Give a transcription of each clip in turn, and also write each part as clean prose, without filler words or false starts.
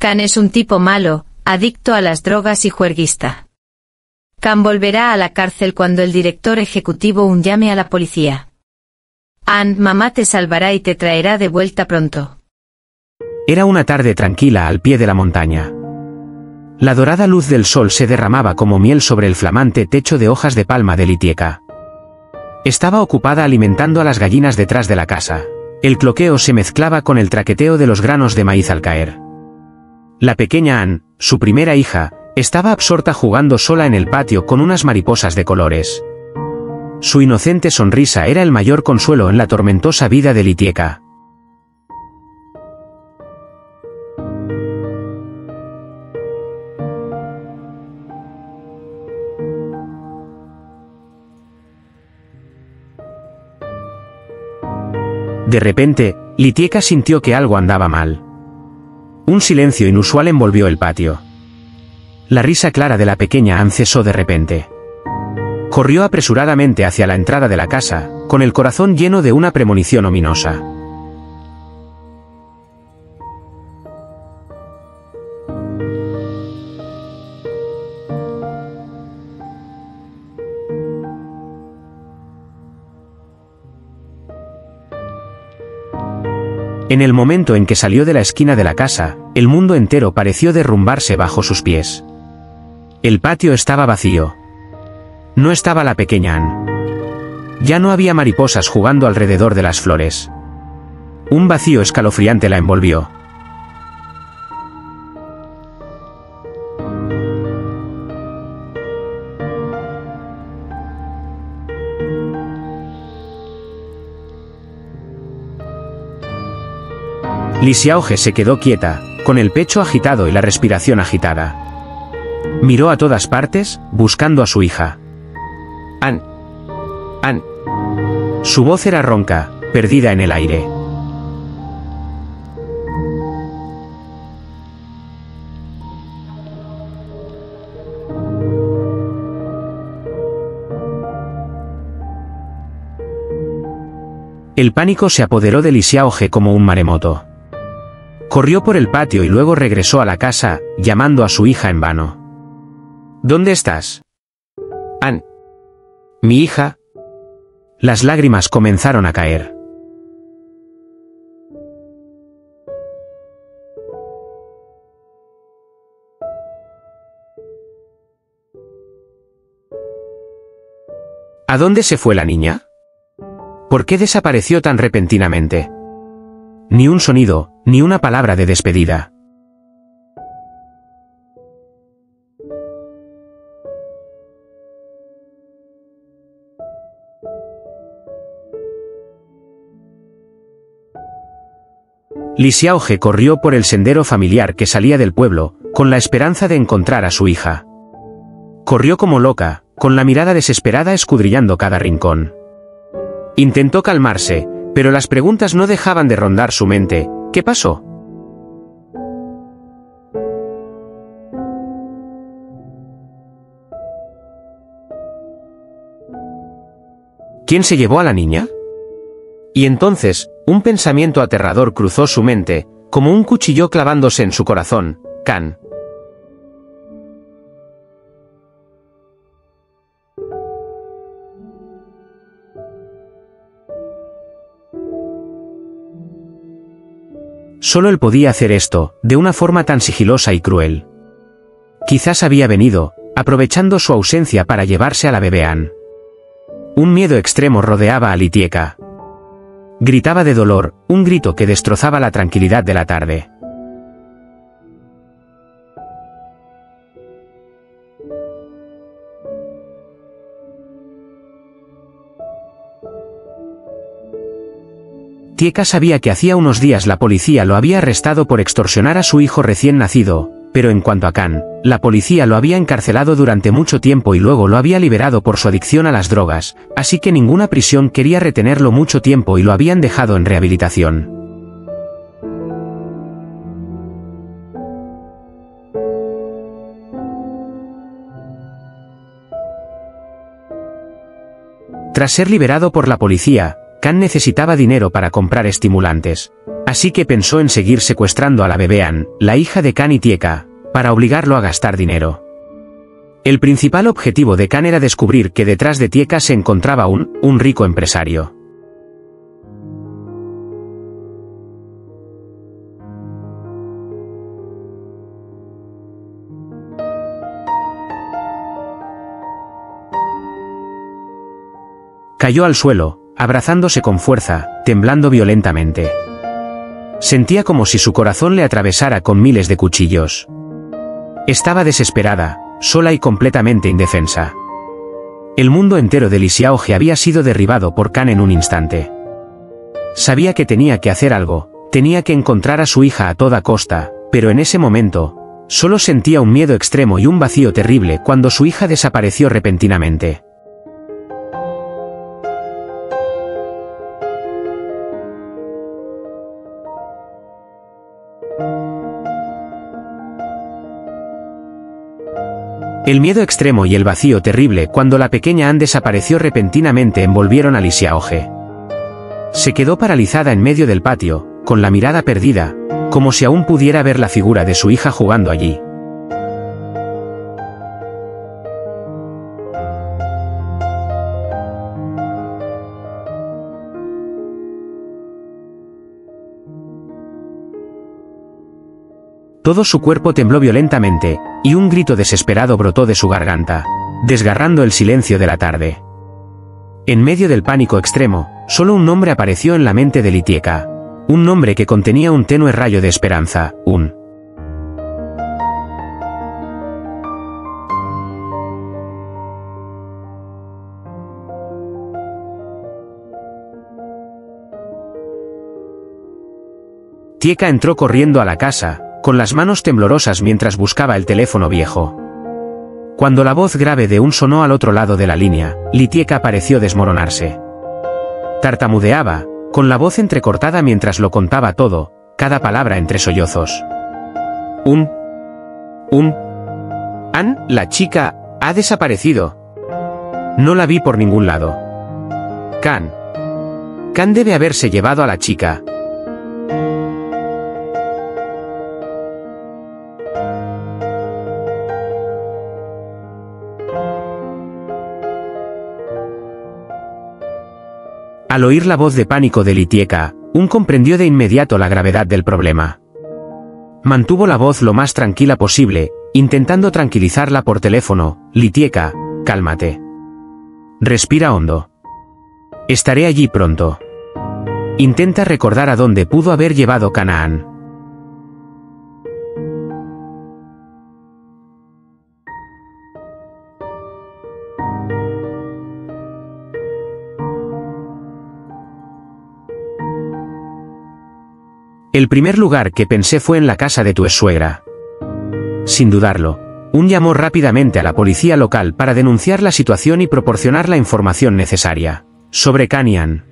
Khan es un tipo malo, adicto a las drogas y juerguista. Khan volverá a la cárcel cuando el director ejecutivo llame a la policía. Mamá te salvará y te traerá de vuelta pronto. Era una tarde tranquila al pie de la montaña. La dorada luz del sol se derramaba como miel sobre el flamante techo de hojas de palma de Litieka. Estaba ocupada alimentando a las gallinas detrás de la casa. El cloqueo se mezclaba con el traqueteo de los granos de maíz al caer. La pequeña Ann, su primera hija, estaba absorta jugando sola en el patio con unas mariposas de colores. Su inocente sonrisa era el mayor consuelo en la tormentosa vida de Litieka. De repente, Litieka sintió que algo andaba mal. Un silencio inusual envolvió el patio. La risa clara de la pequeña Ann cesó de repente. Corrió apresuradamente hacia la entrada de la casa, con el corazón lleno de una premonición ominosa. En el momento en que salió de la esquina de la casa, el mundo entero pareció derrumbarse bajo sus pies. El patio estaba vacío. No estaba la pequeña Ann. Ya no había mariposas jugando alrededor de las flores. Un vacío escalofriante la envolvió. Li Xiaohe se quedó quieta, con el pecho agitado y la respiración agitada. Miró a todas partes, buscando a su hija. Ann. Ann. Su voz era ronca, perdida en el aire. El pánico se apoderó de Li Xiaohe como un maremoto. Corrió por el patio y luego regresó a la casa, llamando a su hija en vano. ¿Dónde estás? Ann. Mi hija. Las lágrimas comenzaron a caer. ¿A dónde se fue la niña? ¿Por qué desapareció tan repentinamente? Ni un sonido, ni una palabra de despedida. Li Xiaohe corrió por el sendero familiar que salía del pueblo, con la esperanza de encontrar a su hija. Corrió como loca, con la mirada desesperada escudriñando cada rincón. Intentó calmarse, pero las preguntas no dejaban de rondar su mente. ¿Qué pasó? ¿Quién se llevó a la niña? Y entonces, un pensamiento aterrador cruzó su mente, como un cuchillo clavándose en su corazón. Khan. Solo él podía hacer esto, de una forma tan sigilosa y cruel. Quizás había venido, aprovechando su ausencia para llevarse a la bebé Ann. Un miedo extremo rodeaba a Litieka. Gritaba de dolor, un grito que destrozaba la tranquilidad de la tarde. Litieka sabía que hacía unos días la policía lo había arrestado por extorsionar a su hijo recién nacido, pero en cuanto a Khan, la policía lo había encarcelado durante mucho tiempo y luego lo había liberado por su adicción a las drogas, así que ninguna prisión quería retenerlo mucho tiempo y lo habían dejado en rehabilitación. Tras ser liberado por la policía, Khan necesitaba dinero para comprar estimulantes. Así que pensó en seguir secuestrando a la bebé Ann, la hija de Kan y Tieka, para obligarlo a gastar dinero. El principal objetivo de Kan era descubrir que detrás de Tieka se encontraba un rico empresario. Cayó al suelo, abrazándose con fuerza, temblando violentamente. Sentía como si su corazón le atravesara con miles de cuchillos. Estaba desesperada, sola y completamente indefensa. El mundo entero de Lee Xiaohe había sido derribado por Kan en un instante. Sabía que tenía que hacer algo, tenía que encontrar a su hija a toda costa, pero en ese momento, solo sentía un miedo extremo y un vacío terrible cuando su hija desapareció repentinamente. El miedo extremo y el vacío terrible cuando la pequeña Ann desapareció repentinamente envolvieron a Lee Xiaohe. Se quedó paralizada en medio del patio, con la mirada perdida, como si aún pudiera ver la figura de su hija jugando allí. Todo su cuerpo tembló violentamente, y un grito desesperado brotó de su garganta, desgarrando el silencio de la tarde. En medio del pánico extremo, solo un nombre apareció en la mente de Tieka. Un nombre que contenía un tenue rayo de esperanza, Tieka entró corriendo a la casa, con las manos temblorosas mientras buscaba el teléfono viejo. Cuando la voz grave de sonó al otro lado de la línea, Tieka pareció desmoronarse. Tartamudeaba, con la voz entrecortada mientras lo contaba todo, cada palabra entre sollozos. Ann, la chica, ha desaparecido. No la vi por ningún lado. Kan debe haberse llevado a la chica. Al oír la voz de pánico de Tieka, comprendió de inmediato la gravedad del problema. Mantuvo la voz lo más tranquila posible, intentando tranquilizarla por teléfono. Tieka, cálmate. Respira hondo. Estaré allí pronto. Intenta recordar a dónde pudo haber llevado Kan a Ann. El primer lugar que pensé fue en la casa de tu exsuegra. Sin dudarlo, llamó rápidamente a la policía local para denunciar la situación y proporcionar la información necesaria sobre Kan y Ann.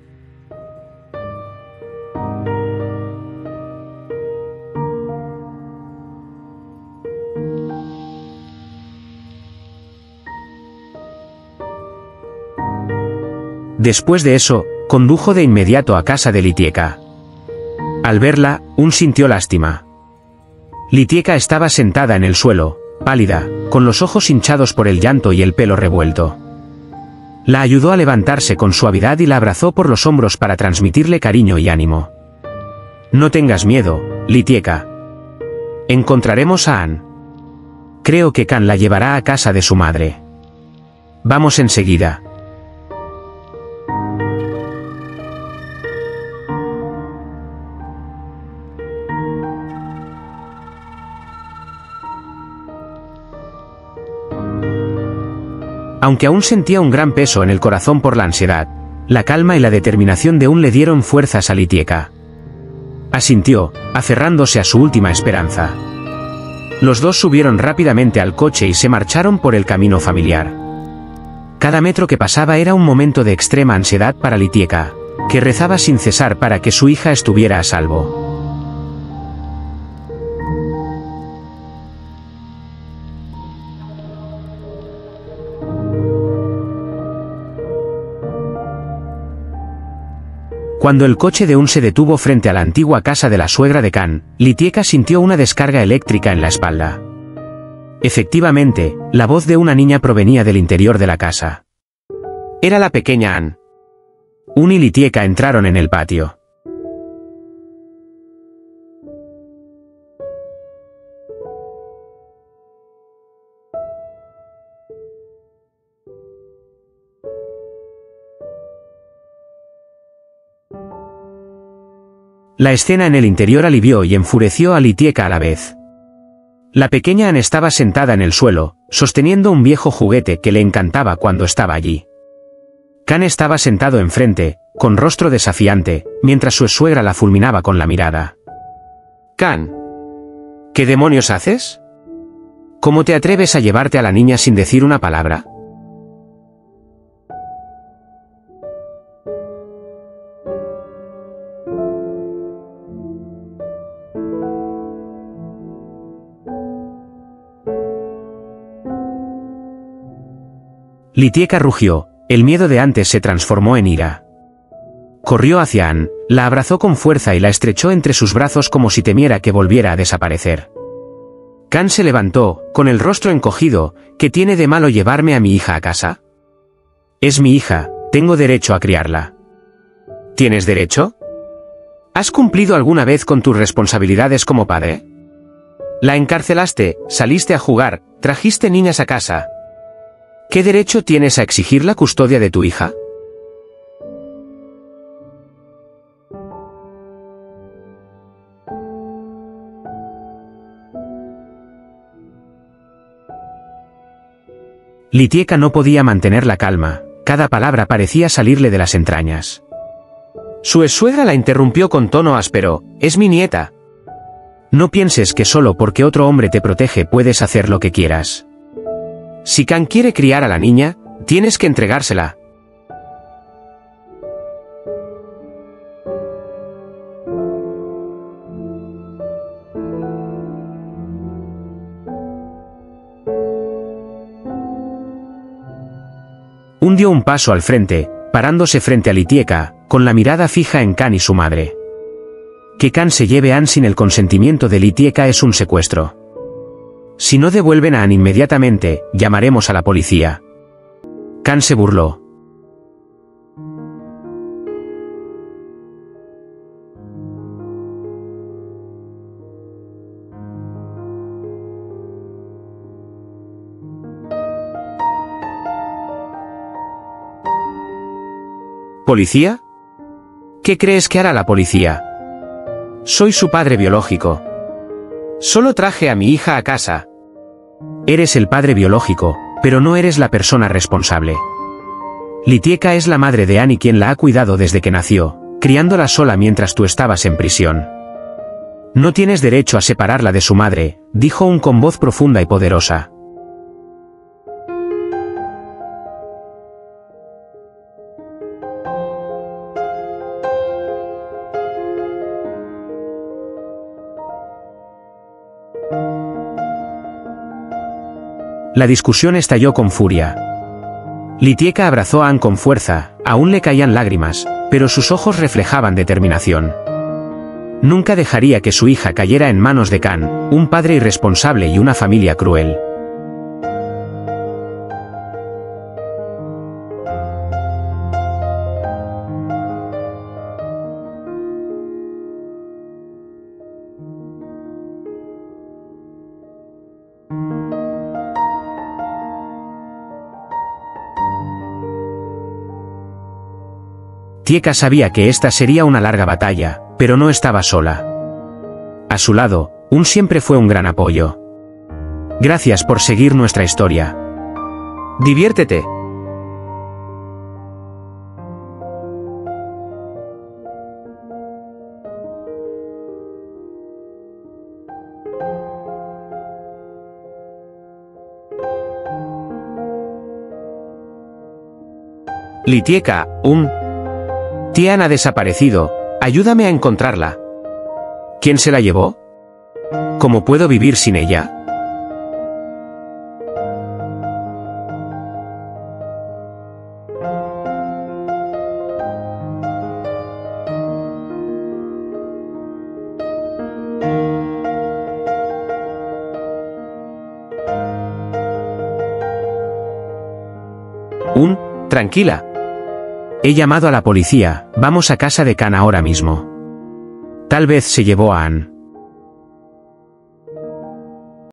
Después de eso, condujo de inmediato a casa de Tieka. Al verla, sintió lástima. Tieka estaba sentada en el suelo, pálida, con los ojos hinchados por el llanto y el pelo revuelto. La ayudó a levantarse con suavidad y la abrazó por los hombros para transmitirle cariño y ánimo. No tengas miedo, Tieka. Encontraremos a Ann. Creo que Kan la llevará a casa de su madre. Vamos enseguida. Aunque aún sentía un gran peso en el corazón por la ansiedad, la calma y la determinación de le dieron fuerzas a Tieka. Asintió, aferrándose a su última esperanza. Los dos subieron rápidamente al coche y se marcharon por el camino familiar. Cada metro que pasaba era un momento de extrema ansiedad para Tieka, que rezaba sin cesar para que su hija estuviera a salvo. Cuando el coche de Un se detuvo frente a la antigua casa de la suegra de Kan, Litieka sintió una descarga eléctrica en la espalda. Efectivamente, la voz de una niña provenía del interior de la casa. Era la pequeña Ann. Un y Litieka entraron en el patio. La escena en el interior alivió y enfureció a Litieka a la vez. La pequeña Ann estaba sentada en el suelo, sosteniendo un viejo juguete que le encantaba cuando estaba allí. Kan estaba sentado enfrente, con rostro desafiante, mientras su suegra la fulminaba con la mirada. «Kan, ¿qué demonios haces? ¿Cómo te atreves a llevarte a la niña sin decir una palabra?» Litieka rugió, el miedo de antes se transformó en ira. Corrió hacia Ann, la abrazó con fuerza y la estrechó entre sus brazos como si temiera que volviera a desaparecer. Kan se levantó, con el rostro encogido. ¿Qué tiene de malo llevarme a mi hija a casa? Es mi hija, tengo derecho a criarla. ¿Tienes derecho? ¿Has cumplido alguna vez con tus responsabilidades como padre? La encarcelaste, saliste a jugar, trajiste niñas a casa. ¿Qué derecho tienes a exigir la custodia de tu hija? Litieka no podía mantener la calma, cada palabra parecía salirle de las entrañas. Su suegra la interrumpió con tono áspero: «Es mi nieta. No pienses que solo porque otro hombre te protege puedes hacer lo que quieras. Si Kan quiere criar a la niña, tienes que entregársela». Un dio un paso al frente, parándose frente a Litieka, con la mirada fija en Kan y su madre. Que Kan se lleve a Ann sin el consentimiento de Litieka es un secuestro. Si no devuelven a Ann inmediatamente, llamaremos a la policía. Kan se burló. ¿Policía? ¿Qué crees que hará la policía? Soy su padre biológico. Solo traje a mi hija a casa. Eres el padre biológico, pero no eres la persona responsable. Litieka es la madre de Annie quien la ha cuidado desde que nació, criándola sola mientras tú estabas en prisión. No tienes derecho a separarla de su madre, dijo Un con voz profunda y poderosa. La discusión estalló con furia. Litieka abrazó a Ann con fuerza, aún le caían lágrimas, pero sus ojos reflejaban determinación. Nunca dejaría que su hija cayera en manos de Kan, un padre irresponsable y una familia cruel. Litieka sabía que esta sería una larga batalla, pero no estaba sola. A su lado, Un siempre fue un gran apoyo. Gracias por seguir nuestra historia. Diviértete. Litieka, Tía Ann ha desaparecido, ayúdame a encontrarla. ¿Quién se la llevó? ¿Cómo puedo vivir sin ella? Tranquila. He llamado a la policía, vamos a casa de Khan ahora mismo. Tal vez se llevó a Anne.